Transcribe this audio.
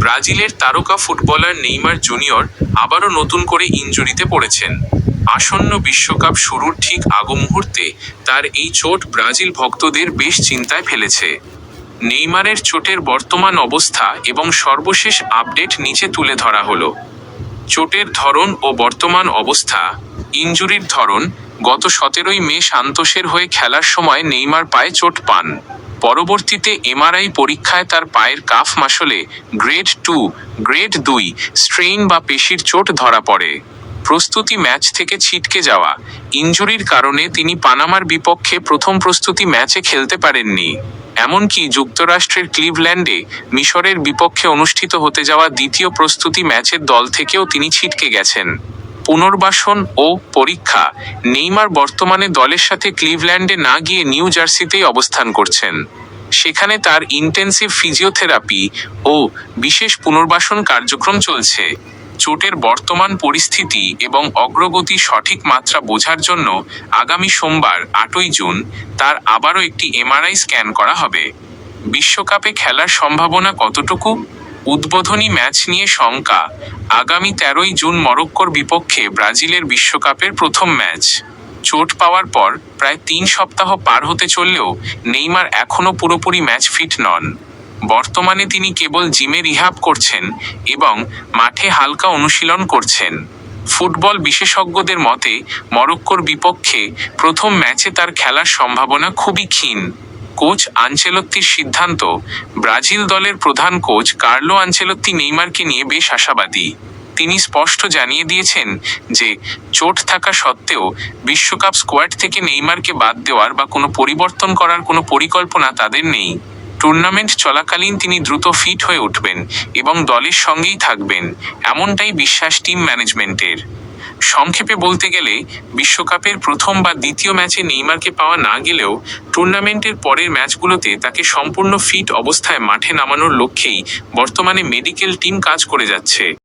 ব্রাজিলের তারকা footballer Neymar junior আবারও নতুন করে ইনজুরিতে পড়েছেন। আসন্ন বিশ্বকাপ শুরুর ঠিক আগ মুহূর্তে তার এই চোট ব্রাজিল ভক্তদের বেশ চিন্তায় ফেলেছে। নেইমারের চোটের বর্তমান অবস্থা এবং সর্বশেষ আপডেট নিচে তুলে ধরা হলো। চোটের ধরন ও বর্তমান অবস্থা। ইনজুরির ধরন: গত 17 মে সান্তোসের হয়ে খেলার সময় নেইমার পায়ে চোট পান। পরবর্তীতে এমআরআই পরীক্ষায় তার পায়ের কাফ মাসলে গ্রেড 2 স্ট্রেইন বা পেশির চোট ধরা পড়ে। প্রস্তুতি ম্যাচ থেকে ছিটকে যাওয়া: ইনজুরির কারণে তিনি পানামার বিপক্ষে প্রথম প্রস্তুতি ম্যাচে খেলতে পারেননি। এমনকি যুক্তরাষ্ট্রের ক্লিভল্যান্ডে মিশরের বিপক্ষে অনুষ্ঠিত হতে যাওয়া দ্বিতীয় প্রস্তুতি ম্যাচের দল থেকেও তিনি ছিটকে গেছেন। পুনর্বাসন ও পরীক্ষা: নেইমার বর্তমানে দলের সাথে ক্লিভল্যান্ডে না গিয়ে নিউ জার্সিতেই অবস্থান করছেন। সেখানে তার ইন্টেন্সিভ ফিজিওথেরাপি ও বিশেষ পুনর্বাসন কার্যক্রম চলছে। চোটের বর্তমান পরিস্থিতি এবং অগ্রগতি সঠিক মাত্রা বোঝার জন্য আগামী সোমবার 8 জুন তার আবারও একটি এমআরআই স্ক্যান করা হবে। বিশ্বকাপে খেলার সম্ভাবনা কতটুকু? উদ্বোধনী ম্যাচ নিয়ে শঙ্কা: আগামী 13 জুন মরক্কোর বিপক্ষে ব্রাজিলের বিশ্বকাপের প্রথম ম্যাচ। চোট পাওয়ার পর প্রায় 3 সপ্তাহ পার হতে চললেও নেইমার এখনও পুরোপুরি ম্যাচ ফিট নন। বর্তমানে তিনি কেবল জিমে রিহ্যাব করছেন এবং মাঠে হালকা অনুশীলন করছেন। ফুটবল বিশেষজ্ঞদের মতে মরক্কোর বিপক্ষে প্রথম ম্যাচে তার খেলার সম্ভাবনা খুবই ক্ষীণ। কোচ আনচেলত্তির সিদ্ধান্ত: ব্রাজিল দলের প্রধান কোচ কার্লো আনচেলত্তি নেইমারকে নিয়ে বেশ আশাবাদী। তিনি স্পষ্ট জানিয়ে দিয়েছেন যে চোট থাকা সত্ত্বেও বিশ্বকাপ স্কোয়াড থেকে নেইমারকে বাদ দেওয়ার বা কোনো পরিবর্তন করার কোনো পরিকল্পনা তাদের নেই। টুর্নামেন্ট চলাকালীন তিনি দ্রুত ফিট হয়ে উঠবেন এবং দলের সঙ্গেই থাকবেন, এমনটাই বিশ্বাস টিম ম্যানেজমেন্টের। সংক্ষেপে বলতে গেলে বিশ্বকাপের প্রথম বা দ্বিতীয় ম্যাচে নেইমারকে পাওয়া না গেলেও টুর্নামেন্টের পরের ম্যাচগুলোতে তাকে সম্পূর্ণ ফিট অবস্থায় মাঠে নামানোর লক্ষ্যেই বর্তমানে মেডিকেল টিম কাজ করে যাচ্ছে।